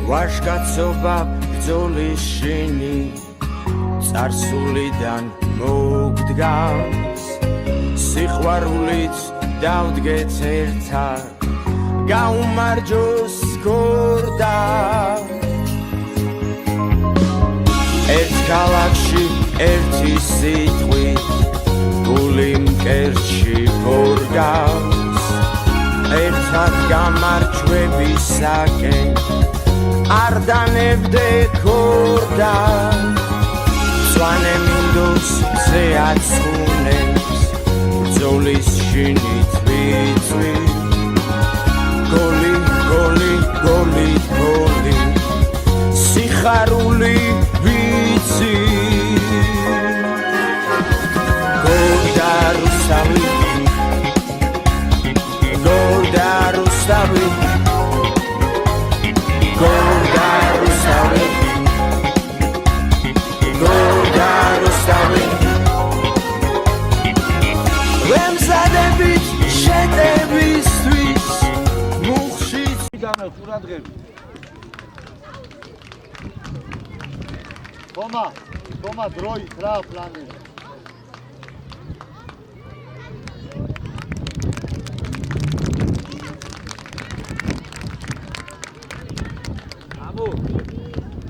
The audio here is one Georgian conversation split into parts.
ვაშკაცობა ბრძოლის შინი წარსულიდან მოგდგას სიყვარულიც დავდგეთ ერთად გაუმარჯოს გორდა ერთ ქალაქში ერთი სიტყვით გული მკერდში ბორგავს ერთად გამარჯვებისაკენ არ დანებდე ქორდა მწვანე მინდორს მზე აცუნებს ბრძოლის შინით ვიწვი გოლი გოლი გოლი გოლი სიხარული ვიცი გოლდა რუსთავი გოლდა რუსთავი გოლდა რუსთავი გოლდა რუსთავი ვემზადებით შეტევისთვის მუხში დანო ყურადღები ხომა დროით რა პლანი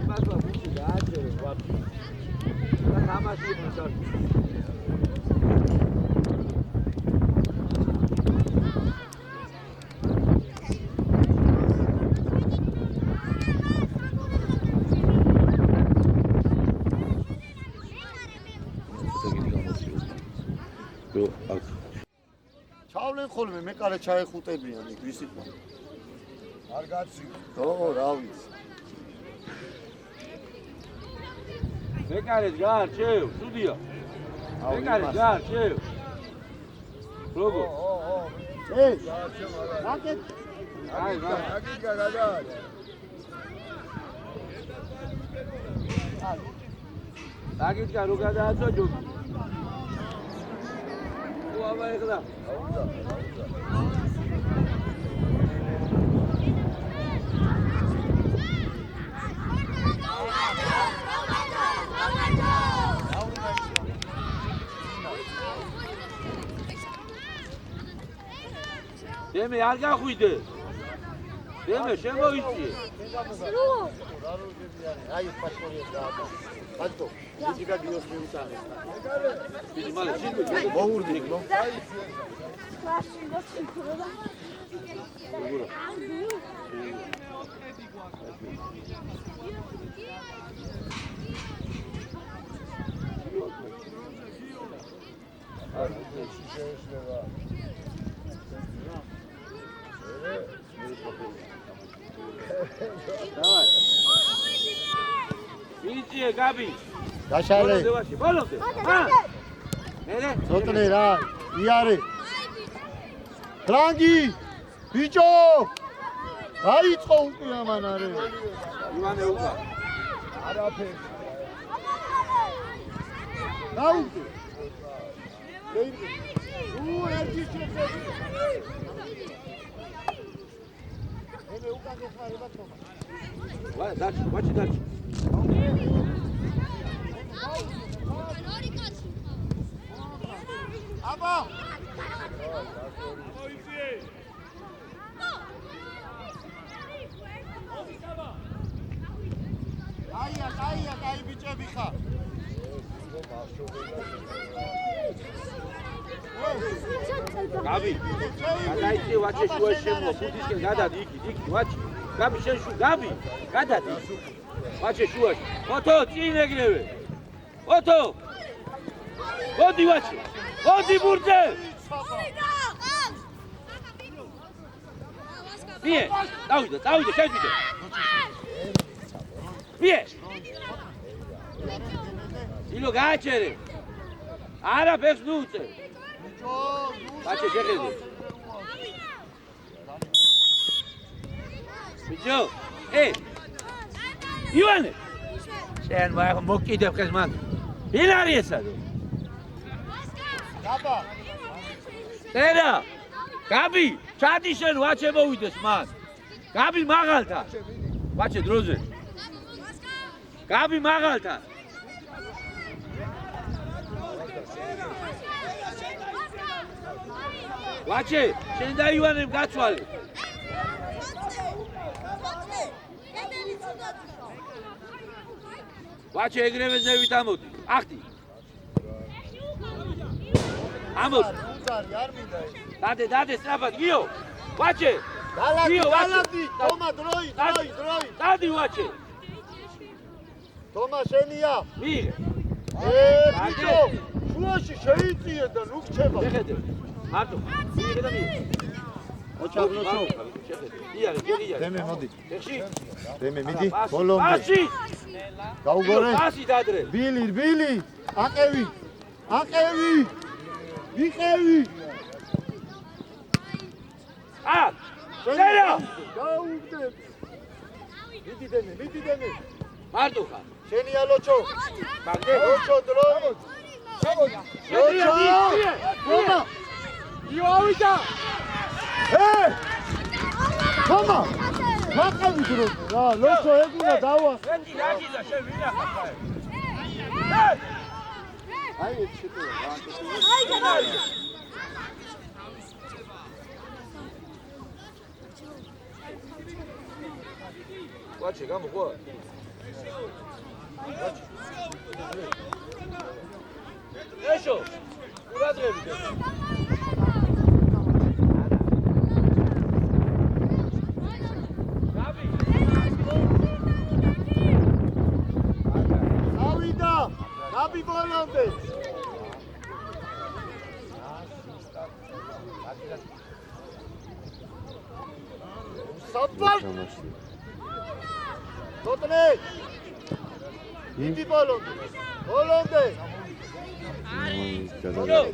იმასლა მუხში გააჭერე ვაფშე და თამაში მოსარ ჩავლენ ხოლმე მეკარე ჩაეხუტებიან იქ ვისი ყო არ გაცი ო რა ვიცი მეკარე გაარჩევ სტუდია მეკარე გაარჩევ როგორ ე რაკეთ აი გადა რაკეთ რო გადააწო ჯობი აბა ეხლა დემე არ გახვიდე დემე შემოიწიე აი პასპორტი დააბა ბატო იგი გადიოს მიუტანე იგი მალე შეიძლება მოურდი ნო კლასში გოჩქურა გურა Давай. Видите, Габи. Дашале. Болонде. Нере. Сотне ра. Иаре. Транги. Бичо. Аიწყო უკვე ამან არე. ივანე უკა. არაფერი. დაუ. ერთი შეხედი. მე უკან გეხმარება თქმა. ვაი, დაჩი. აბა. აი ბიჭები ხარ. Gabi, გადაიწე ვაჩე შუაში შემო, ფუტისკენ გადადი იქ ვაჩი. Gabi შენ შუ, Gabi, გადადი. ვაჩე შუაში. ოთო, წინ ეგრევე. ოთო. მოდი ვაჩე. მოდი ბურთე. ბიე, დავიდე, შევიდე. ბიე. ილო გააჩერე. არა ფეხს ნუ უწე. Bache შეხედე. ბიჭო, ივანე. შენ მაგ მოკიდებ ხეს მაგ. ვინ არის ესადო? გაბა. წერა. Gabi, ჩადი შენ ვაჩე მოვიდეს მან. Gabi მაღალთა. ვაჩე დროზე. გაბი მაღალთან. ვაჩე, შენ და ივანემ გაცვალე. ვაჩე ეგრევე ზევით ამოდი. ახტი. ამოდი. უძარი არ მინდა. დადე, სწრაფად, გიო. ვაჩე. გიო, დალადი, თომა, დროი. დადი ვაჩე. თომა შენია. მიღე. ბიჭო, შუაში შეიწიე და ნუ გჩება. შეხედე. მარტო. მიღე და მიღე. ოჩაბლოჩო. შეხედე. იარე. დემე მოდი. ეხში. დემე მიდი. ბოლომდე. პასი. გაუგორე. პასი დადრე. ბილი. აყევი. ვიყევი. წერა. გაუგდე. მიდი დემე. მარტო ხარ. შენია ლოჩო. მაგე. ლოჩო დროი. თომა. იოვიდა. თომა. მაყევი დრო. რა, ლოჩო ეგუნა დავა. ერთი რაგიზა შენ ვინა ხარ. აი ეს შეტევა. ვაჩე გამოყვა. ეშო. ურადღები. გაბი. ავიდა. გაბი ბოლომდე. საფალ. თოტნე. მიდი ბოლომდე.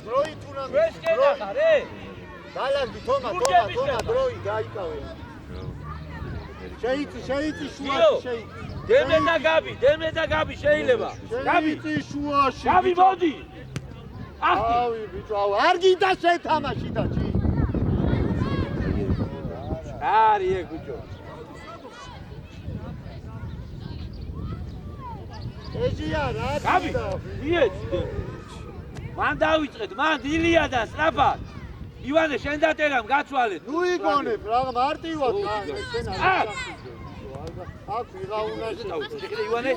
დროი თუნამი. ეს კედა ხარე? დალანდი თომა დროი გაიკავე. შეიცი შუაში შეიცი. დემე და გაბი შეიძლება. გაბი შუაში. გაბი მოდი. ახტი. ავი ბიჭო, არ გინდა შეთამაში და ჩი. არი ეგუჯო. ეჯია რა გაბი, მიეცდე. მან დავიწყეთ, მან ილია და სწრაფად. ივანე, შენ დატერამ გაცვალეთ. ნუ იგონებ, რა მარტივად შენ არ. აქ ვიღაუნაში. შეხიდე ივანე.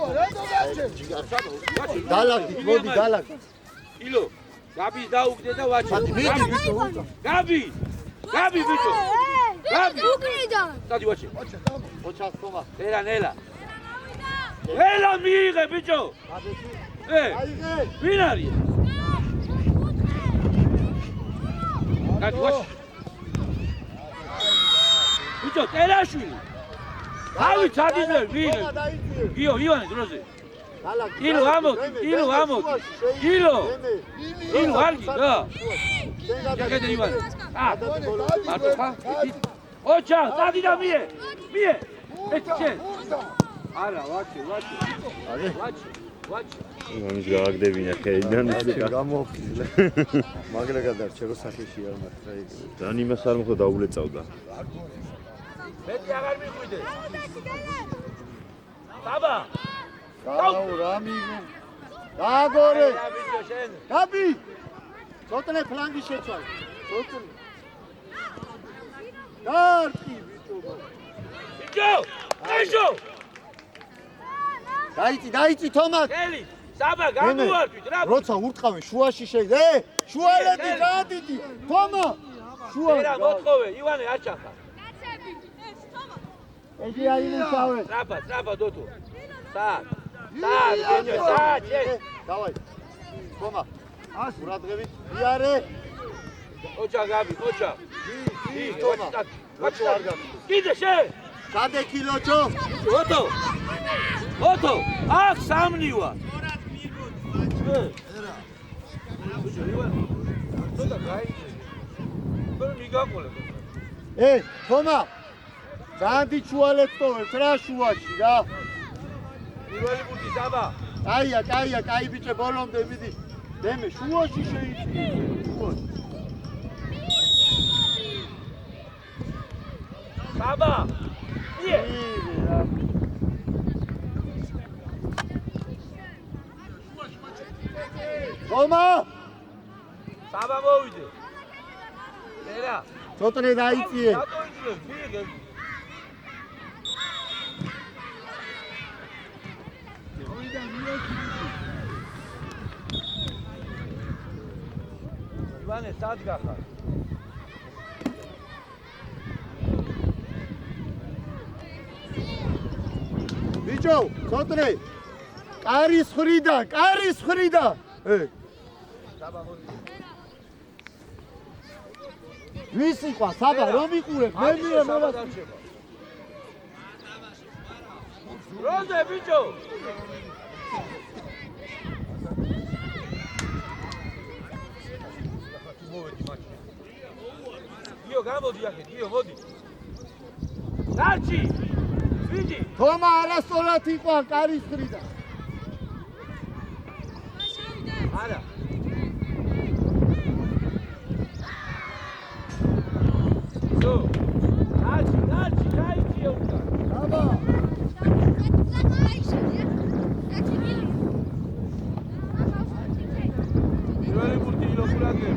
დალაგდი, მოდი დალაგდი. ილო, გაბის დაუგდე და ვაჩე. მიდი ბიჭო. გაბი ბიჭო. გაბი. უკრიდა. დადი ვაჩე. ოჩას თომა. ნელა. ნელა მიიღე ბიჭო. აიღე. ვინ არის? დადი ვაჩე. ბიჭო, ტერაშვილი. ავი ჩადიდე, ვინ? გიო, ივანე დროზე. ილო ამოდი. ილო არგი რა. შეგედე ივანე. მარტო ხა? ოჩა, დადი და მie. ეს შენ. არა, ვაჩი. ამის გააგდებინა ხელიდან ისე გამოვხილე. მაგრა გადარჩე რო სახეში არ მართლა იქ. ძალიან იმას არ მოხდა დაულეწავდა. მეტი აღარ მიხვიდე. ბაბა. გაუ რა მიგო. გააგორე. რა ბიჭო შენ. გაბი. ცოტნე ფლანგი შეცვალე. ცოტნე. დარტი ბიჭო. ბიჭო, ეშო. დაიწი თომა. ხელი, საბა გამოვარდით რა. როცა ურტყავენ შუაში შეგდე. შუალეთი გადიდი. თომა. შუა. ერა მოთხოვე, ივანე აჩახა. ეჯი აიმუშავე. ტრაპა დოტო. სად, ბიჭო, სად, შენ. დავაი. თომა. ურადღებით. იარე. ოჩა გაბი, ოჩა. თომა. ვაჩა არ გაბი. კიდე შენ. სადე კილოჩო. ოტო, აქ სამნივა. თომა. ძალიან ჩუალეთოვებს რა შუაში რა. პირველი ბუთი საბა. კაი ბიჭე ბოლომდე მიდი. დემე შუაში შეიწია. საბა. ი თომა საბა მოვიდე. ერა. ცოტნე დაიწიე. რატო იწიე? მიიღე. ივანე, სად გახარ? ბიჭო, ცოტნე. კარის ხრიდა. ვის იყო? საბა, რომ იყურებ? მე მოვასწრე. როზე ბიჭო. მოვედი მაშინ. გიო გამოდი აქეთ, გიო მოდი. დარჩი. ვიდი. თომა არასწორად იყო კარის ხრიდა. არა. ზო. დარჩი, გაიწიე უკან. საბა. პირველი ბურთი ილოქურადე.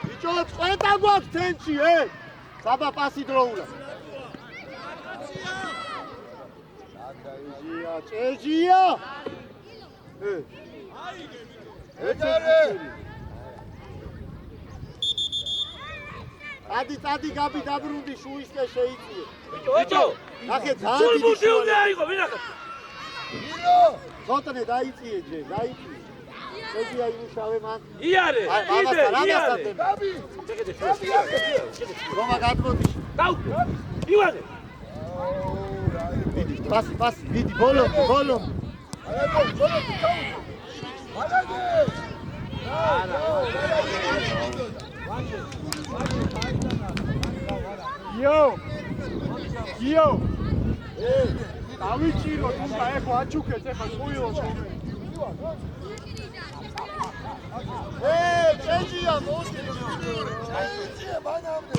ბიჭო, წვეტა გვაქვს თენჩი, საბა პასი დროულა. ჭეჯია. ადი გაბი დაბრუნდი შუისკე შეიწიე. ბიჭო. ნახე სულ ძალიან ბურთი უნდა იყო, ვინახე. ცოტნე დაიწიე ჯე, დაიწიე. ჭეჯია იმუშავე მან. იარე, იდე. გაბი. რომა გადმოდი. დაუ. ივანე. პასი, ვიდი, ბოლო. გიო. დავიჭირო თუმცა ეხო აჩუქეთ ეხა სუილო. ჭეჯია მოსი. ჭეჯია ბანამდე.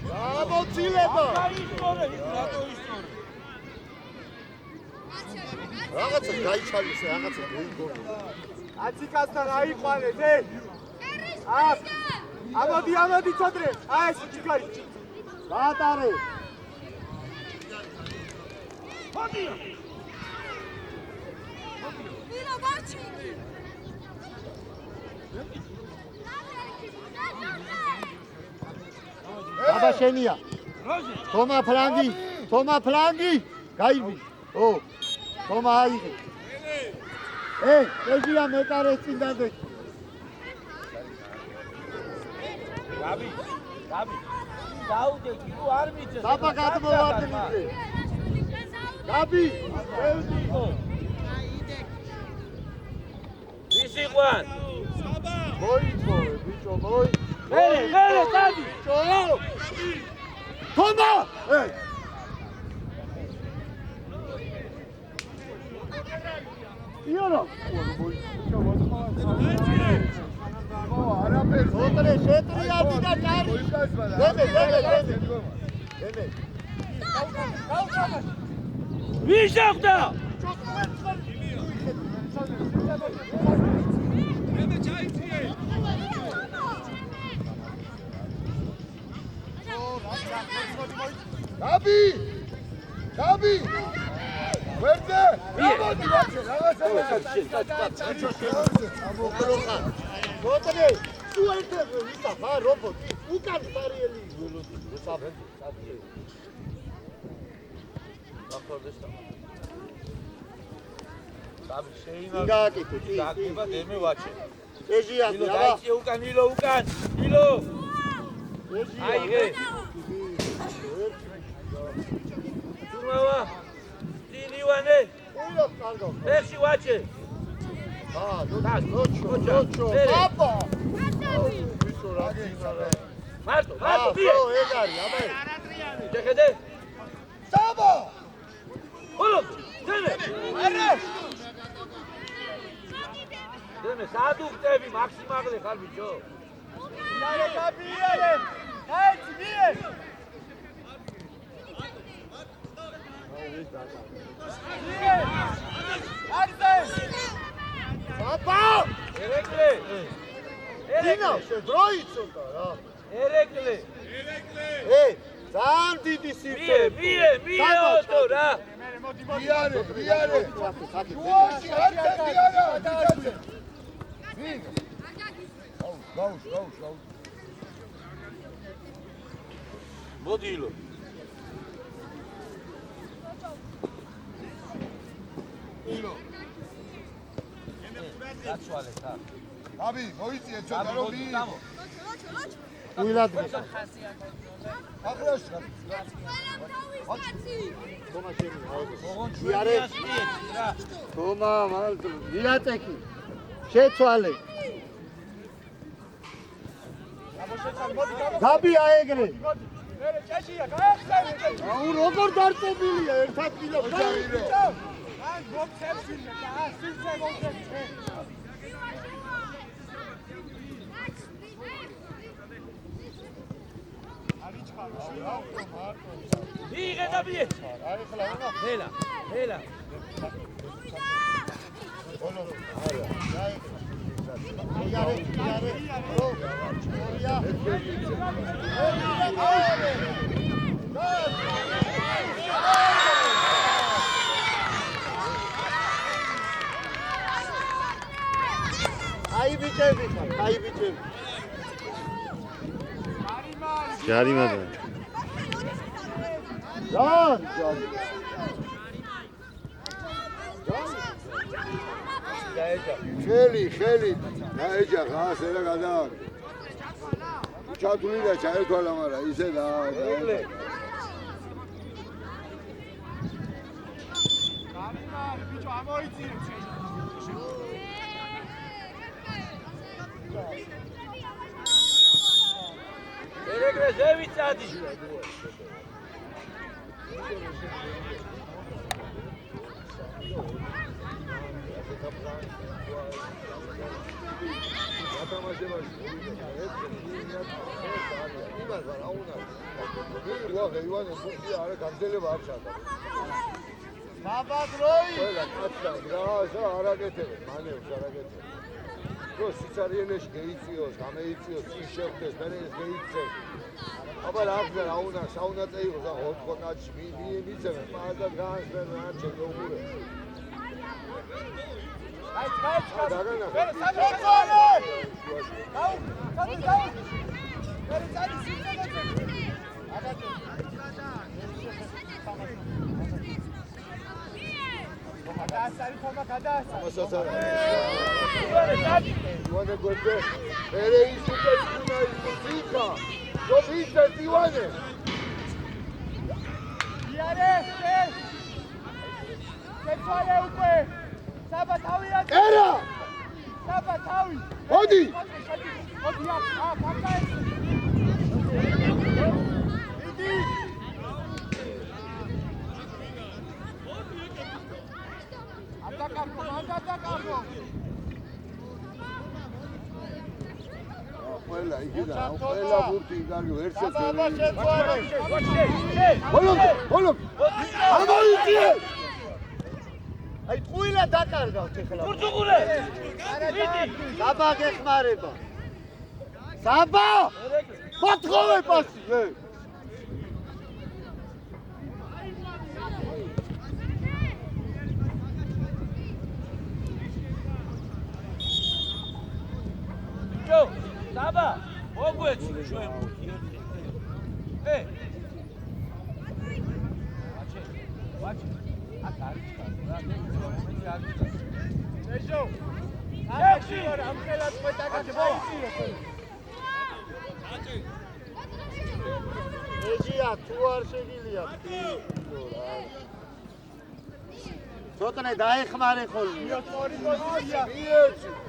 გამოცილება. რაღაცა გაიჩალის, რაღაცა მოიგონო. აციკასთან აიყვანე, ზე. ამოდი ცოდრე. ეს ჩიქარი. ბატარე. მოდი. ვინა ვარჩი. აბა შენია. თომა ფლანგი. გაივი. თომა აიღე. ჭეჯია მეკარეს წინ დადე. გაბი. დაუდე, გიგო არ მიწეს. საბა გადმოვარდნიზე. გაბი, ელდი. ვის იყვან? მოიწოვე, ბიჭო, მერე, დადი. თომა! იარო. ოტრე შეტრიადი და კარი. დემე. ვის აღდა? გაბი! ვერდე! გამოდი ვაჩე, რაღაცა. ამოყროხა. მოტრე, თუ ერთე ვისაფა რობოტი, უკან სარიელი გულოდი, მოსაბედი, სადიე. ახალდეს და. გაბი შეინა. გაკეთე, გაკება დემე ვაჩე. ჭეჯია, ილო აბა. დაიწე უკან, ილო. აიღე. თურმავა. ივანე, კარგო. ეხში ვაჩე. ნოჩო. აბა. ვისო რა გინდა. მარტო, ბიე. ეგარი, აბა. შეხედე? საბა. ბოლო. დემე სადუხტები მაქსიმალე ხარ ბიჭო იარე გაბიარე დაიჭი მიე აბა ერეკლე დინა შედროიცოდა რა ერეკლე ძალიან დიდი სივრცე მie ოტო რა იარე შუაში არცა იარა დაიჭე გაუშ მოდი ილო გაცვალე ხა აბი მოიწიე ცოტა რომ მი დამო უილად ახლოს იარე თომა მალ ილატეკი შეცვალე გაბი აეგრე აუ როგორ დარწმუნდილია ერთად კიდე ვჭაირო ან გოქცევსინე და ასილზე გოქცევსინე იღე და ბიე აი ხლა უნდა ჰელა აი ბიჭები ჯარიმადა ჯან ხელი დაეჯახა ასე რა გადაარ ჩათვლიდა ჩაერთვალა მაგრამ ისე და ბიჭო ამოიწიეთ ერეკლე ზევიცადი სიცარიელეში გეიწიოს, გამეიწიოს, ის შევხდეს, მერე ეს გეიწეს. აბა რა ხდება, რა უნდა, საუნდაძე იყოს და 4 კაცი მიცემენ, პარადად გაანსვენ რა შეგეუბურე. აი, დაგანა. Ivane guarda, era isso que ele fica. Só viste, Ivane. Iare, que fale o pé. Sabatawi. Era. Sabatawi. Odi. Odi, pakai. Idi. Atacarlo. Ყველა იქიდან, ყველა ბურთი გალო ერთად. ბოლო. ამოიწიე. აი ტყუილა დაკარგავთ ეხლა. გურჯუღურე. საბა გეხმარება. საბა! მოთხოვე პასი. ჯო საბა მოგვეცი ჩვენ ვაჩი აქ არის რა ეჟო აკში ამ ხელად მეტაკაც მოიწიო ეჯია თუ არ შეგილია ცოტნე დაეხმარე ხოლმე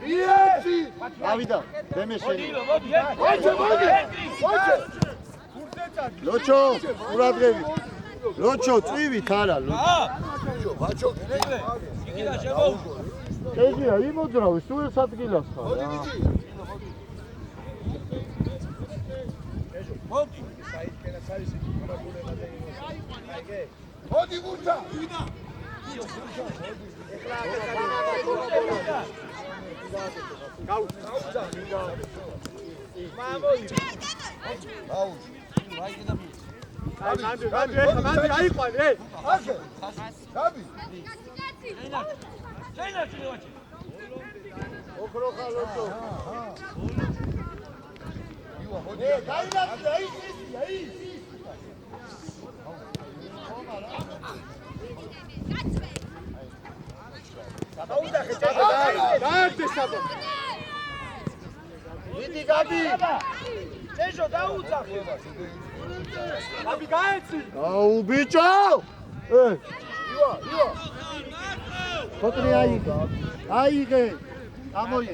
მიეცი დავიდა დემეშენი მოდი მოდი ლოჩო ყურადღები ლოჩო წივით არა აა ბაჩო იგი და შემოუშვო ეგია იმოძრავი სულ ეს ადგილას ხარ მოდი მოდი გუჩა დიდი გაბი წეშო დაუძახე გაბი გაეცი აუ ბიჭო იო ხოტრი აიღე ამოი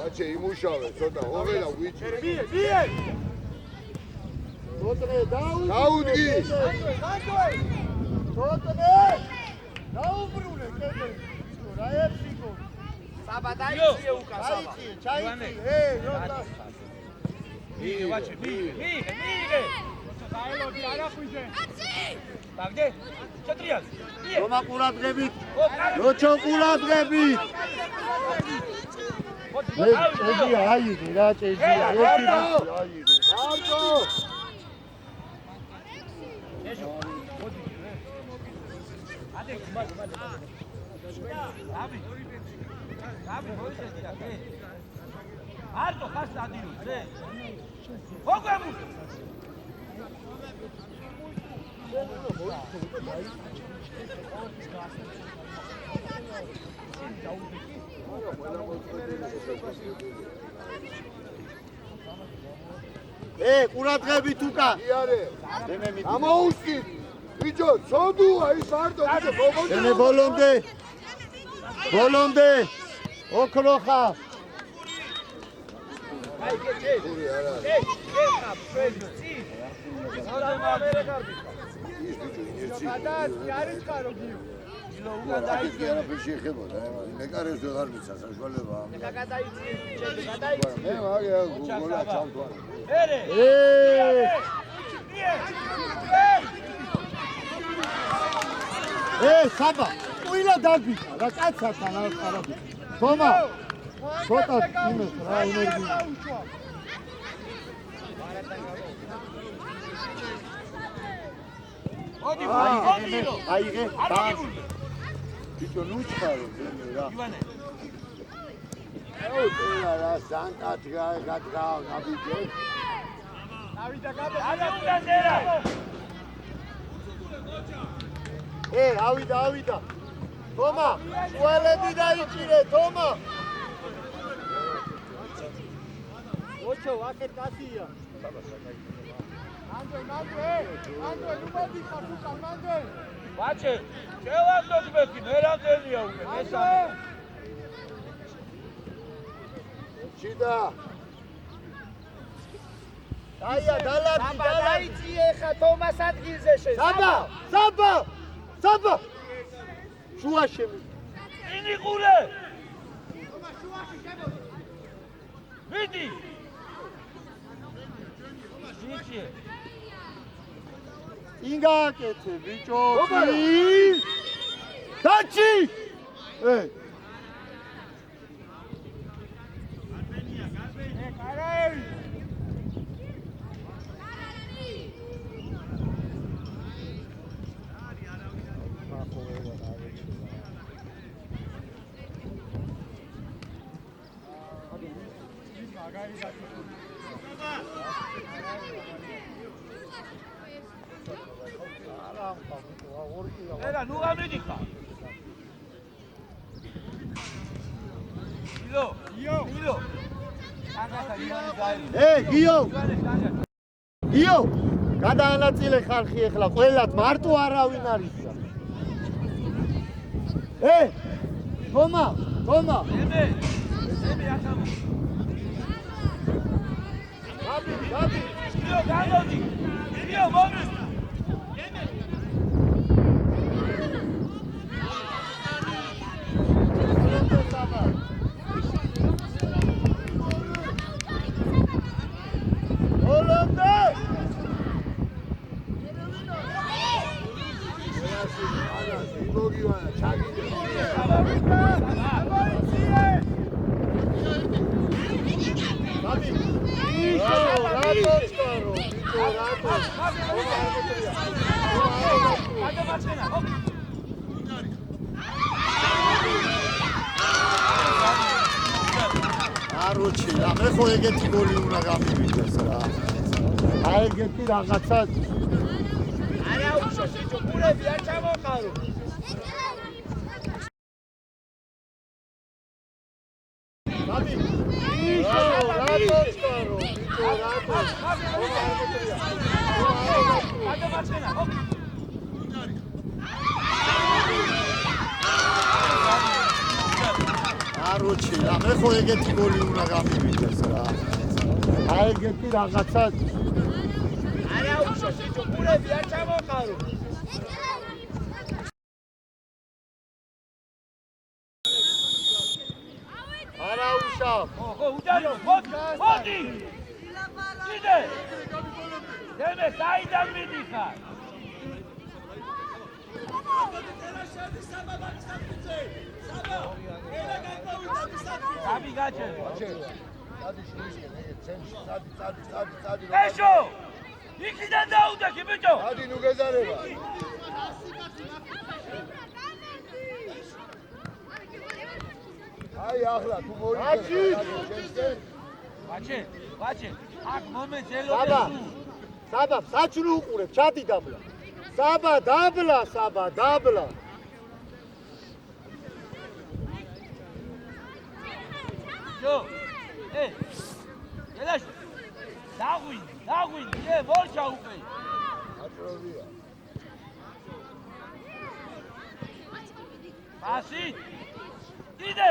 აჩე იმუშავე ცოტა ოველა ვიჭი მie ხოტრე დაუდგი ხოტრე დაუბრუნე კეთე რა ეფსიკო საბადაიციე უკა საბა ჩაიცი როტა მიგე ვაჩე მიგე დაელოდი არაფუიზე დაგდე ჩეტრიას რომა ყურადღებით როჩო ყურადღებით ჭეჟია აიღე რა ჭეჟია ერთი აიღე მარტო გაბი მოიჭედი რა ხე არტო ხას ადილოს ზე მოგემუ ყურადღებით უკა იარე ამოუსკი ბიჭო ცოდუა ის მარტო ბიჭო ბოლომდე ბოლომდე ოქროხა აი გეჩე ეხა პრეზი სადა მერე კარგი გადააცი არის ხარო გიო გადაიცი არაფერში ეხებოდა მეკარეს ვეღარ მისცა საშუალება გადაიცი გადაიცი მე მაგია გუგოლა ჩავთვალე საბა ყვილა დაგბიკა რა კაცთან არ ხარობი თომა ცოტა იმეს რა ენერგია აიღე ბიჭო ნუჩხარო რა ივანე რა სანტად გადგავ ნაბიჯე ავიდა გაბე ავიდა თომა უელედი დაიჭირე თომა ოჩო აქეთ კაცია ანდრე ლუბადი ხაფუკა მანდრე ვაჩე შევანდოთ მეკი მერამდენია უკვე მესამე ჩიდა დაია დაიცი ეხა თომას ადგილზე საბა შუაშემი ინიყურე მიდი ჯიჭი ინგაკეთე ბიჭო დაჩი ერა ნუ გამიდიხა ილო გიო გადაანაწილე ხალხი ეხლა ყველათ მარტო არავინ არის თომა ემე ახლა გაბი ილო გამოდი ილო მომი აროჩი რა მე ხო ეგეთი გოლი უნდა გამივიდეს რა აი ეგეთი რაღაცა არა უშო შეჭო პურები არ ჩამოყარო ბაბი იშო რატო წყარო იშო რატო ადა მარცხენა ჰოპ აროჩი რა მე ხო ეგეთი გოლი უნდა გამივიდეს რა აი ეგეთი რაღაცა არა უშო შეჭო პურები არ ჩამოყარო არა უშავ ხო უჯარო მოდი იდე დემე საიდან მიდიხარ Gabi gače. Ešo! Ikidan da udaki bićo. ადი ნუ გეზარება აი ახლა თუ მოიწე Vače, ak moment საბა ელოდეს. საბა საჩრუ უყურებ ჩადი დაბლა საბა დაბლა Jo. Elaş. Dağwin. Volcha upey. ატროვია Pasi. Ide.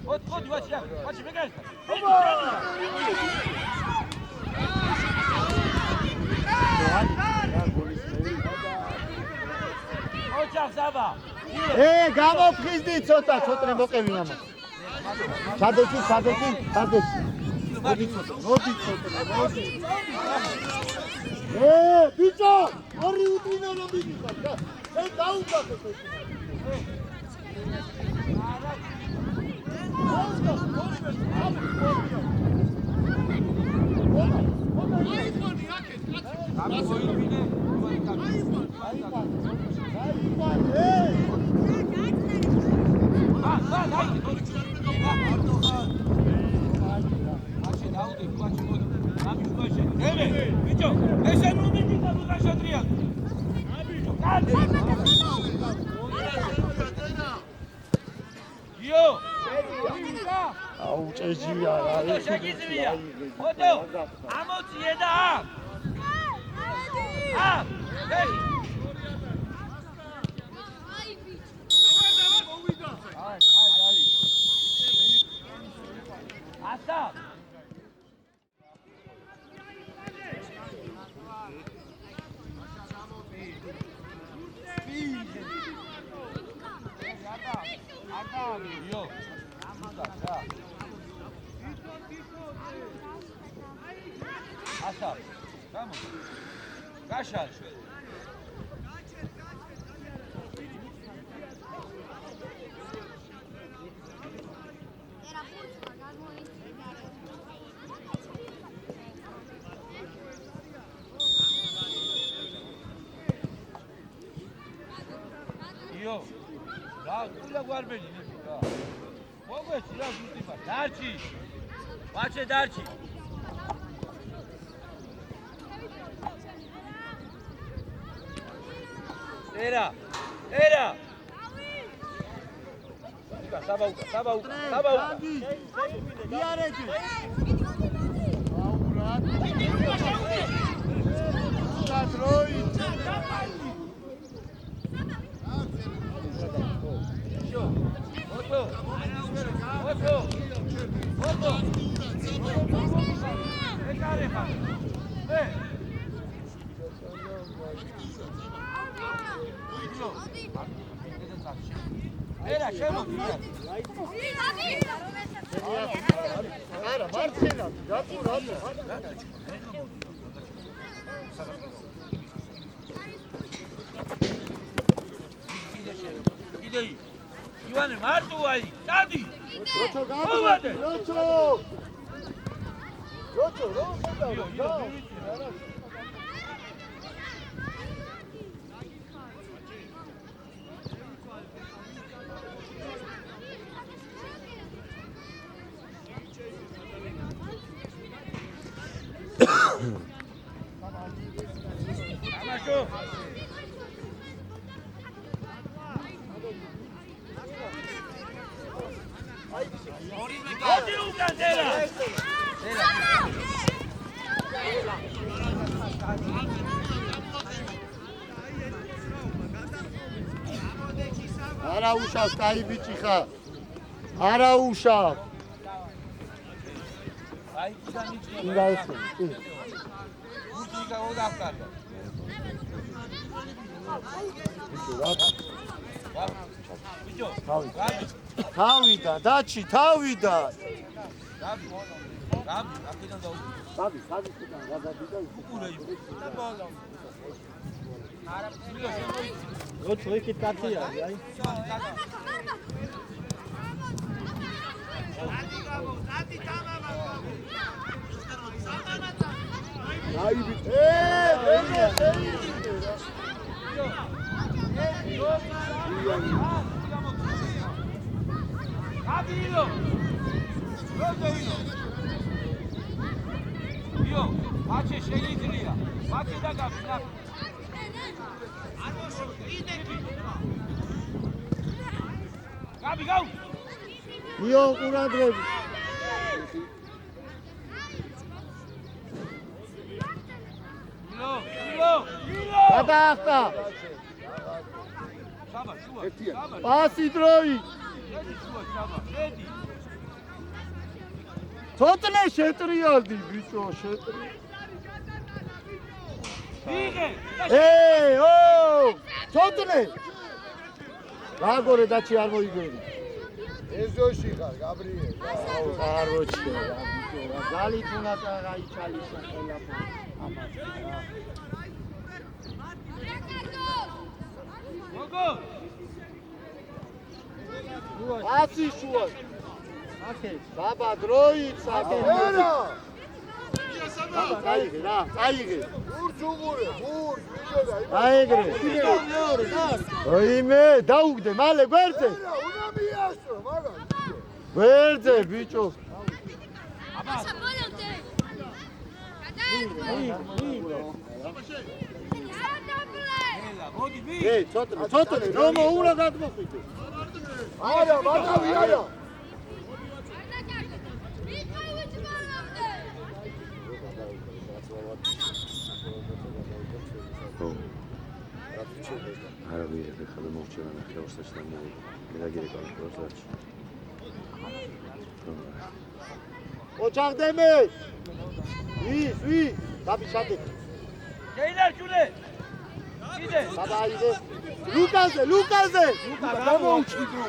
Ot, vače, megasta. Očak Saba. გამოფხიზდი ცოტა მოყევი მამა ჩადექი მოდი ბიჭო ორი უდრინო რომ მიდიხარ და ეს დაუგახე აუჭეჟია რა შეგიძლია. ოდო, ამოწიე და აქ. ვეღი. ასა. იო. Asa, vamos. Gashal. Io. Da, tu la guardi bene, da. Come si la tutti fa? Darci. Face darci. Era. Saba. იარეჯი დროი Ото. Ეკარეფა. Era, შემოდი. არა მარცხენა რატო კიდე ივანე მარტო აი დადი როჩო გამოვიდე როჩო მოდი უკან დერა არა უშავს, კაი ბიჭი ხარ. არა უშავს. აი ჩამიჭია ინგაუსი. უჩი გავდახტა ბიჭო თავიდა, დაჩი, თავიდა. გაბი აქედან და საბი ხიდან გადავიდა. უკურე და ბოლო არა ბიჭო რო წვიკი კაცია, აი. აი ბიჭო. Abilo! Rodovino! Io, face sceglietria! Face da capita! Gabi, go! io ყურადღები. Milo! გადაახტა. Saba, shua! Saba! პასი დროი. შედი შუა, Saba! შედი! ცოტნე შეტრიალდი ბიჭო, შეტრიალდი. ვიღე! ო! ცოტნე. რაგორე დაჩი არ მოიგები. ეზოში ხარ, გაბრიელ. არ მოჩქე რა ბიჭო, რა ძალით უნდა გაიჩალისა ყველაფერი. ამას რა. Gogol! აცი შუა. აკე, ბაბა დროით საკე. ერა! აიგე რა, აიგე. ბურჯ უღურე, ბურჯ, ვიგოდა. აიგრე. ოიმე, დაუგდე, მალე გვერდზე. ერა, უნდა მიასწრო, მაგარი. გვერდზე, ბიჭო. აბა, საბოლოოდ. მოდი ვი! ცოტნე, რომ უნდა გადმოხვიდე. არა, მაგავი არა. არა ვიღე ხალე მოვჩერა ნახევარსაც და მეგაგირე კონტროლს. ოჯახდემე. ვი, დაბიშადე. შეიძლება ჯულე! იდე! გადაიდე. ლუკაზე. გამოუჩიდო.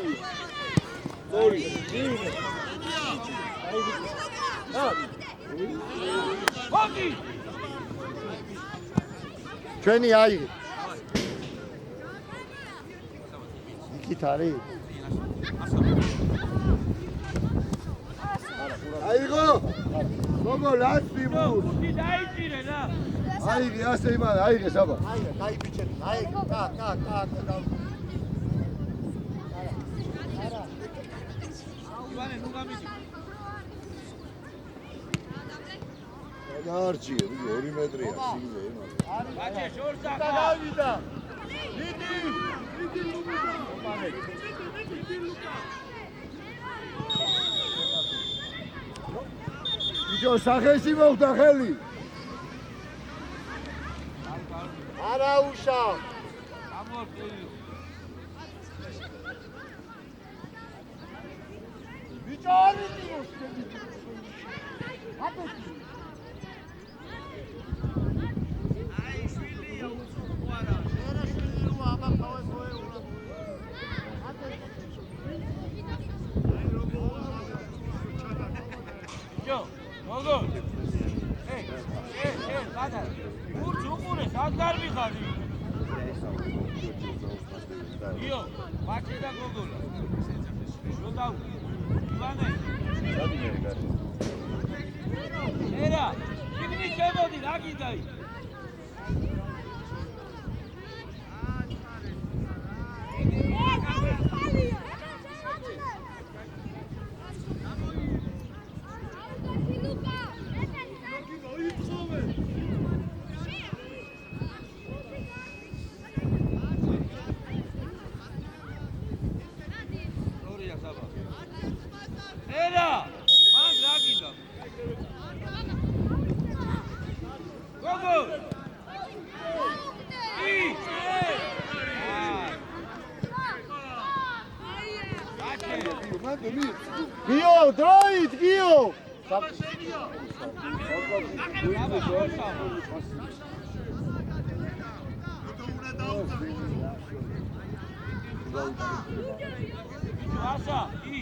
ორი. მოდი! ჩვენი აიღე. იქით არის. აიღო. გოგო ლაცი მუ. უდი დაიჭირე რა! აიღე ასე იმან, აიღე საბა. აიღე, კაი ბიჭები, აიღე, კა. ივანე, ნუ გამიდი. დაარჩიე, 2 მეტრია, სიგზე იმან. ბაჭე, შორს ახლა! დავიდა. მიდი ლუკა. ბიჭო, სახეში მოვდა ხელი. არა უშავ. გამორტილი. ბიჭო, არ მიდიოს. აბეთი. გოგო. გადა. ბურჯ უყურე, სად გარბიხარი? იო, ბაჭი და გოგოლა. რო დაუ. ივანე. ერა, იქნი შემოდი, რა გიდაი? გიო, დროით, გიო. აშა, კი.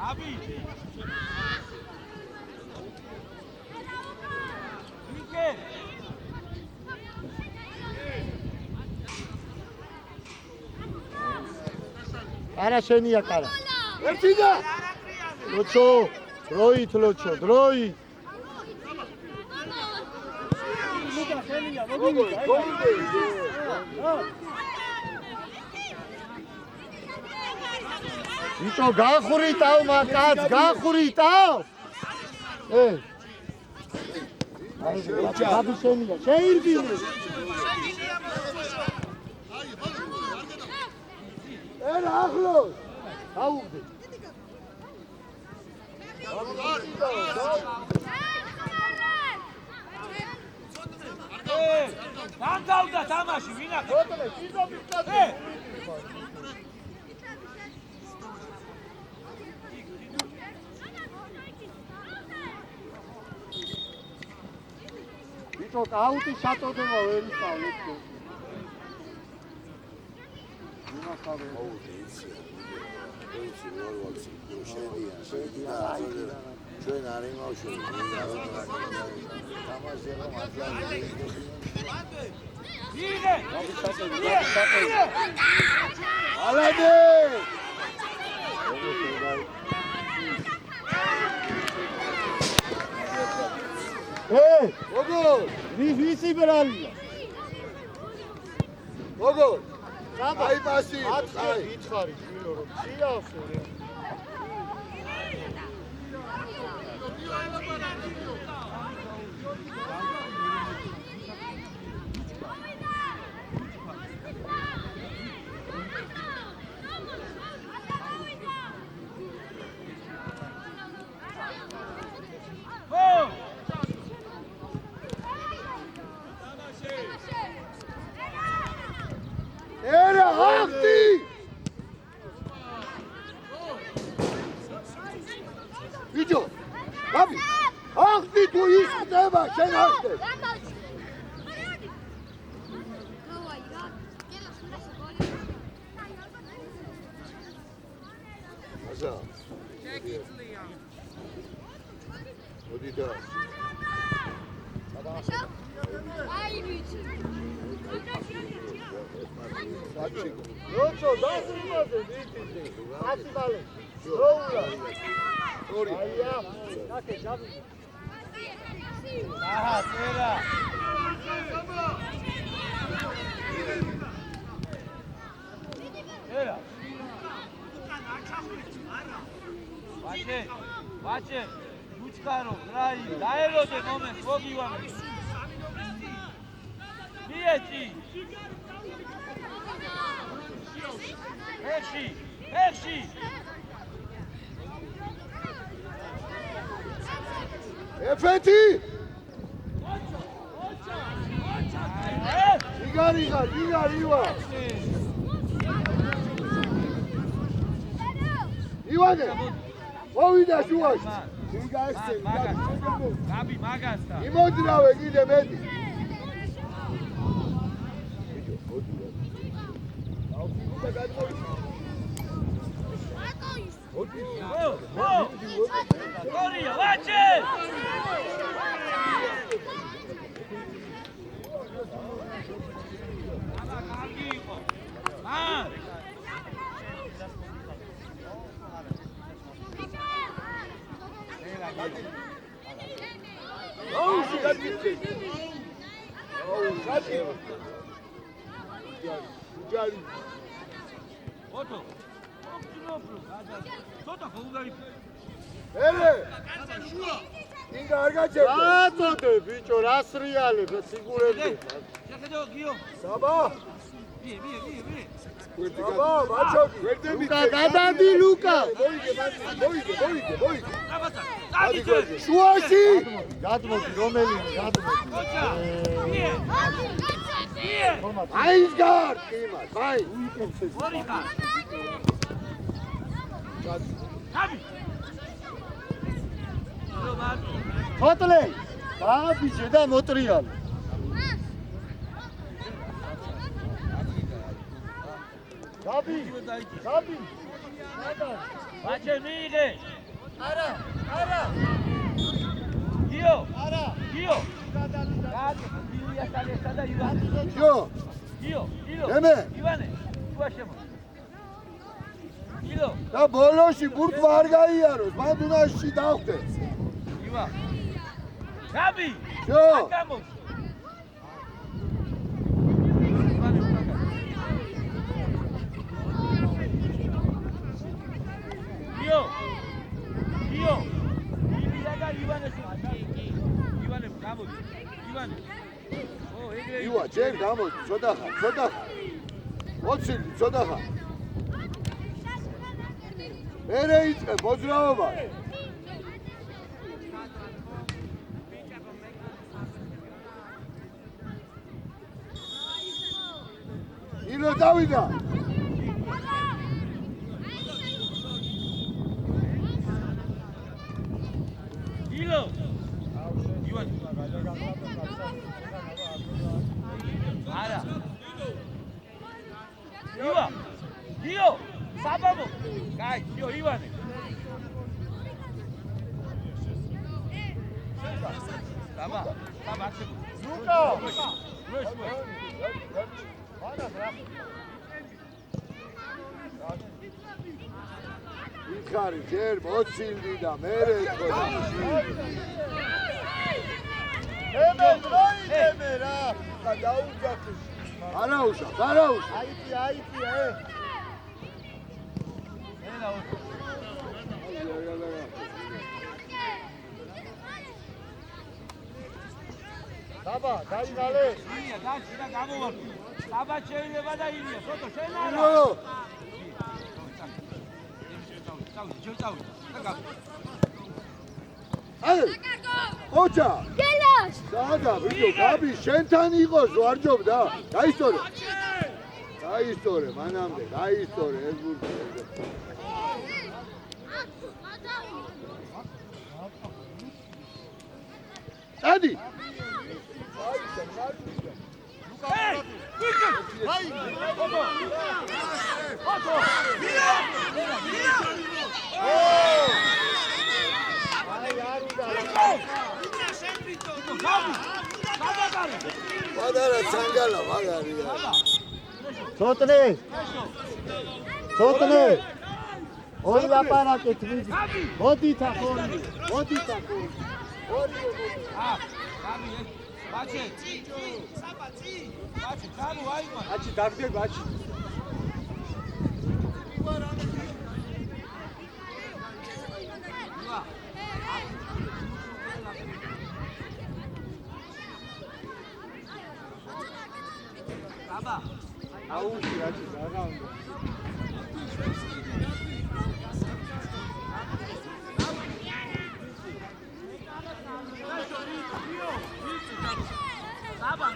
Abi. Mike. არა შენია კარა. ერთი და. ლოჩო, დროით ლოჩო, დროით. იცო გახურიტავ მაგაც, გახურიტავ. აი, გაბი შენია, შეირბინე. ერა ახლოს. აუგდე. მან გავდა თამაში, ვინ აქ? იცო აუტი საწოდება ვერ ისწავლეთ. ჩვენ არ იმავშობთ თამაშზე იღე! ალადე! გოგო! ვისი ბრალია? გოგო! აი მასი, აი ვითხარი, შვილო რომ შეავსო. ერა ახტი! ვიჯო, გაბი, ახტი თუ ის ხდება, შენ არ ხდებ. აზა. მოდი და. აი ვიცი. ლოჩო, დასრულაზე ვიტიზე. 10 ბალე. როულა. ორი. აია, ნახე, ჯაბი. აჰა, წერა. წერა. ვაჭე, უჩქარო, რაი, დაელოდე მომენტს, მოგივამე. მიეჭი. ეხში. ეფეთი! იგარივა! ივანე! მოვიდა შუაში! გაბი მაგასთან. იმოძრავე კიდე მეტი. გორია, ვაჭე! კარგი იყო. მან! აუ, შეგაჭირე. აუ, შეგაჭირე. ჯარი. ოტო. ცოტა ხოუგარი. ერე! ინგა არ გაჭერდა. რატოდე ბიჭო, რას რეალებს, სიგურები. შეხედო გიო. საბა. ლუკა გადადი ლუკა მოიგე შუაში გადმოდი რომელი აის გარ იმას აი ხოთლე დააბიჯე და მოტრიალე გაბი მაჩე მიიღე არა გიო არა გიო გიო და ივანე გიო გიო ემე ივანე შუაშემო გიო და ბოლოში ბურთვა არ გაიაროს მან უნდაში დავხდეს ივა გაბი გიო გამო გიო ივიდა და ივანე გამოდი ივანე ო ეგრე ივა ჯერ გამოდი ცოტა ხარ 20 ცოტა ხარ მერე იწყე მოძრაობა ილო დავიდა ილო ივანე არა ივა გიო საბაბო კაი გიო ივანე დამა აქ ლუკა იქარი ჯერ მოცილდი და მერე ეთქოდა ემე დროიდემე რა დაუჯახე არაუშა აიტი დაბა დაიგალე ილია დაჩი და გამოვარდი დაბა შეიძლება და ილია სოტო შენ არა აი ოჩა გელოს დადა ვიდეო გაბი შენთან იყოს ვარჯობდა გაისტორე მანამდე გაისტორე ეს ბურთი დადი მადარა ცანგალა მაგარია ცოტნე ორი ლაპარაკეთ მოდით ახონი ბაჩე საბაცი ბაჩე გამო აიმა აჩი დაგდე ბაჩი აბა აუში აჩი დაგავდა აბა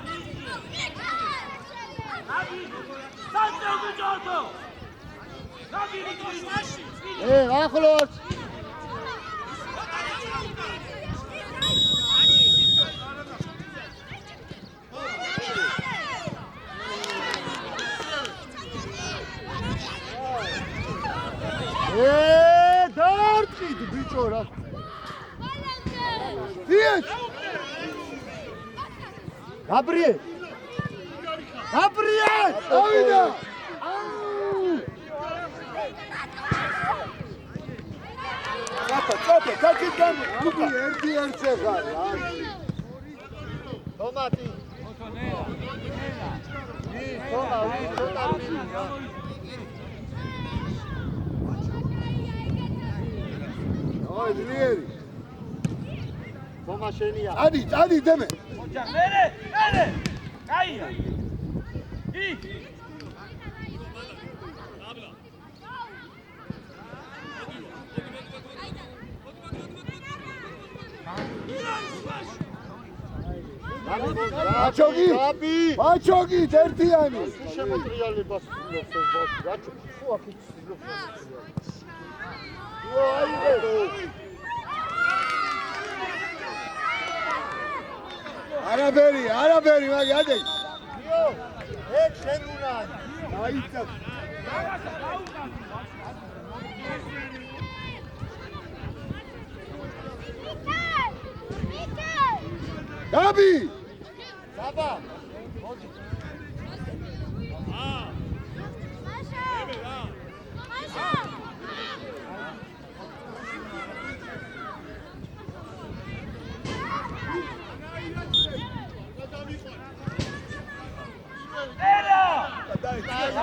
ახლოს დაარტყით ბიჭო რა დიეთ გაბრიელ ავიდა კატა კაკით გამო უკვე ერთი ხარ ტომატი ოი ძლიერი თომაშენია ადი დემე ოჯა მერე კაია მაჩოგი მაჩოგი ერთიანი შემოტრიალებას ვფლობს ეს ბავშვი რაჩო ხო აქ ვფლობს არაბერი მაგ ადი ეგ შენ უნდა დაიცა გაბი საბა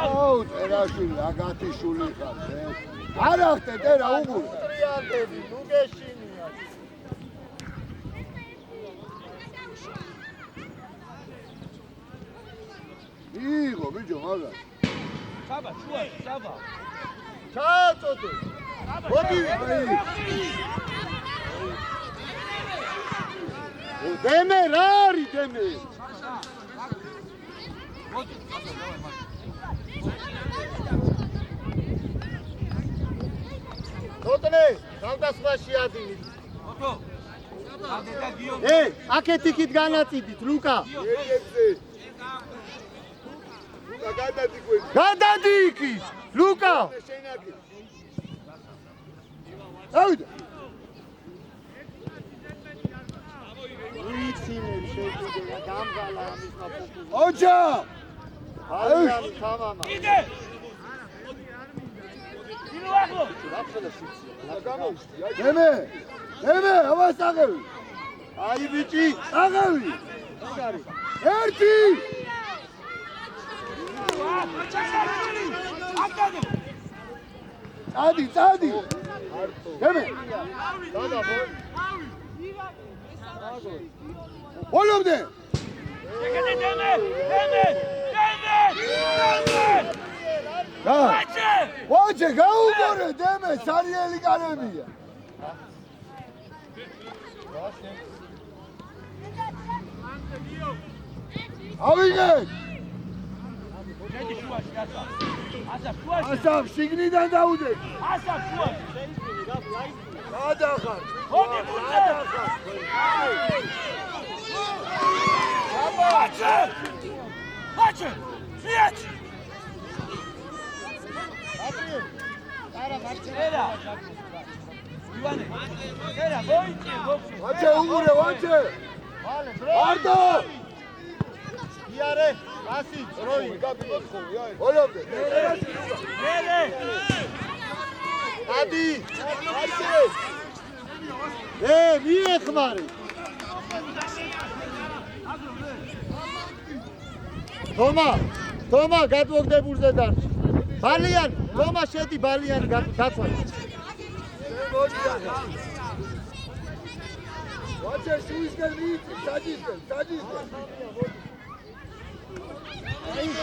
აუ ტერაშვილი აგათიშვილი ხარ არ ახტე ტერა უგურ ტრიალები ნუ გეშინია იღო ბიჭო მაგას საბა შუაში საბა ჩააწოდე მოდი დემე რა არის დემე თოთნე თავდასხმაში ადინით ოტო ამდე და გიო აქეთ იქით განაწიდით ლუკა გადადი იქით ლუკა ავიდა ვიცინებ შეგვიძლია გამღალა ამის მაფოკუსი ოჯა ალიანი თამამა იდე ილო ახლო დემე ავასაღები აი ბიჭი აღავი ერთი წადი დემე ბოლომდე ვაჩე გაუგორე დემე სარიელი კარებია ავიგე ასაფ შიგნიდან დაუდე ასაფ შუაში გადახარ მოდი ბუჩე ვაჩე მიაჩი ერა ივანე ერა მოიწე ვაჩე უგურე ვაჩე არტო იარე ასი როი ბოლომდე მერე ადი მიეხმარი თომა გადმოგდებულზე დარჩი ბალიან თომა შედი ბალიანი გაცვალ ვაჩე შუისგან მიიწი საჯისგან არის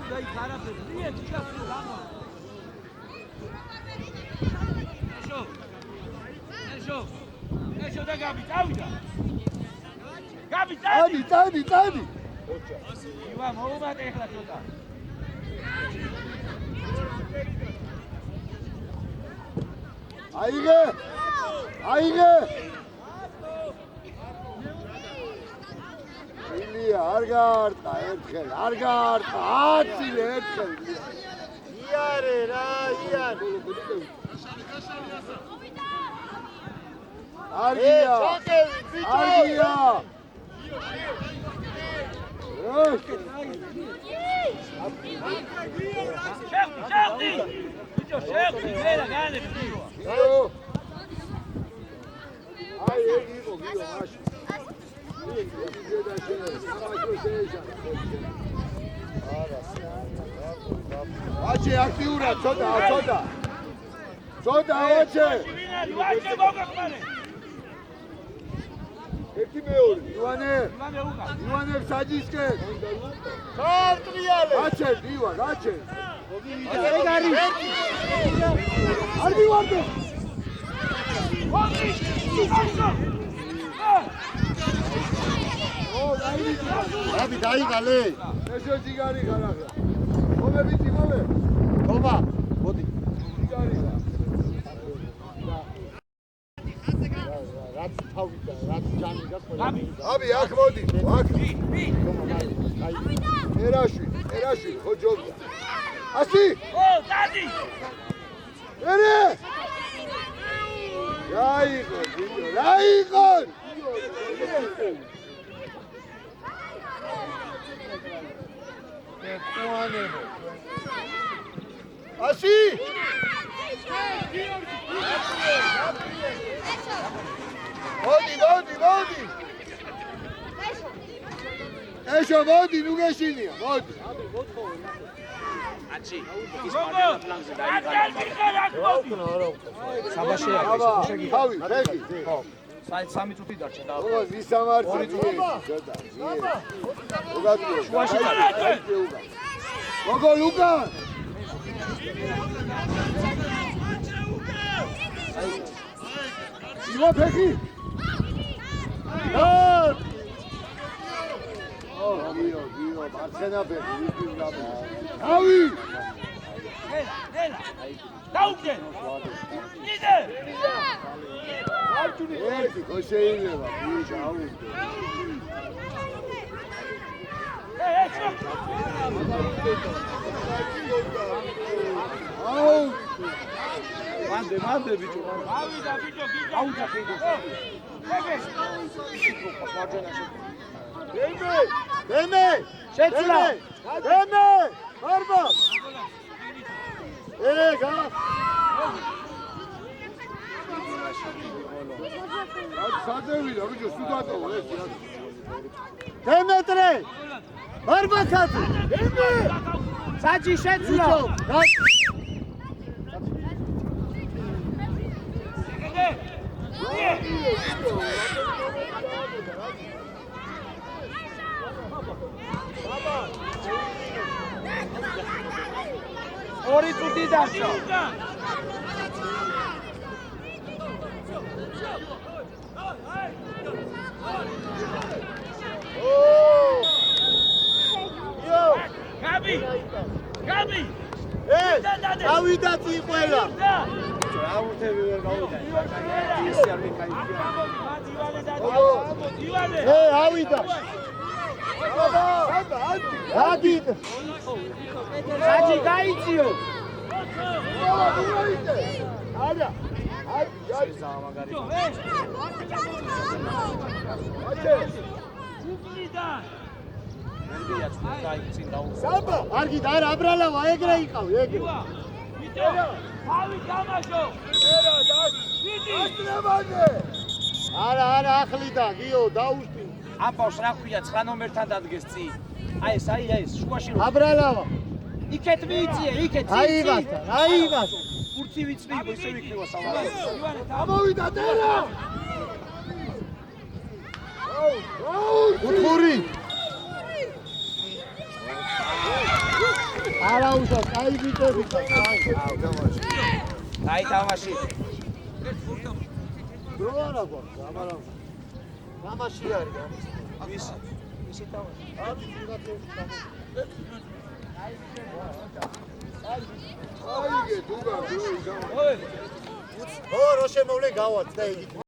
დაი ხარაფები მიეჩი გასულ გამო ეშო და გაბი წავიდა წადი ივა მოუმატე ახლა ცოტა აიღე ილია არ გაარტყა ერთხელ არ გაარტყა აცილე ერთხელ იარე რა იარე არგია შეხტი ბიჭო შეხტი ვერა განები აი ეგ იყო გიო მაშინ ვაჩე აქტიურად ცოტა ვაჩე ვაჩე მოგახმარე ერთი მეორე ივანე საჯისკენ ხარტრიალე ვაჩე დივა ვაჩე ეგ არის არ მივარდო აბი დაიღალე. ესე ციგარი ხარ ახლა. მომე ვიცი მომე. თომა. მოდი. ციგარი ხარ. რაც თავი და რაც ჯანი და ყველა. აბი აქ მოდი. აქ. ერაშვი, ხო ჯობია. ასი. ო, დადი! ერე! რაიღო, ვიდეო, რაიღო! ასი! მოდი! ეშო მოდი, ნუ გეშინია, მოდი. აჩი, ის მარჯვენა ფლანგზე დაიღალა. თავი, ფეხი. სამი წუთი დარჩა და ო, ვისამართი ზედა. შუაში მოგო ლუკა. იბა ფეხი. გიო, მარცხენა ფეხი, ვისთვის გამო. თავი. ნელა. დაუგდე. იდე. ერთი ხო შეიძლება, ბიჭა, აუგდე. აუ. მანდე ბიჭო. ავიდა ბიჭო, გიგა. აუჯა კიდე. ეგეს. მარჯვენაში. დემე! შეცვლა. დემე! მარბა! ერე გა! სადევიდა, ბიჭო, სუდატოვა ეს რა. დემეტრე! მარბა ხათი! დემე! საჯი შეცვლა. ორი წუთი დარჩა. გაბი! ავიდა წი ყველა! ავიდა! ადი! საჯი გაიწიო. არა! საბა! არგი და არა აბრალავა ეგრე იყავი, ეგრე. თავი გამაშო. არა, ახლიდა, გიო, დაუშტი. ამბავს რა ქვია 9 ნომერთან დადგეს წი. აი ეს შუაში რო. აბრალავა. იქეთ მიიწია, იქეთ წი. აივასა. ფურცი ვიწვიო, ისე ვიქნება სავალე. ამოვიდა ტერა! უთხური. არა უშო, კაი ბიტები და კაი. აი თამაში. დრო არა გვაქვს, ამარა. თამაში არის ამის. ისი თამაში. აბი ვიღაცებს თამაში. აიგე, დუგა, დრო იგა. ო, რო შემოვლე გავაც და იგით.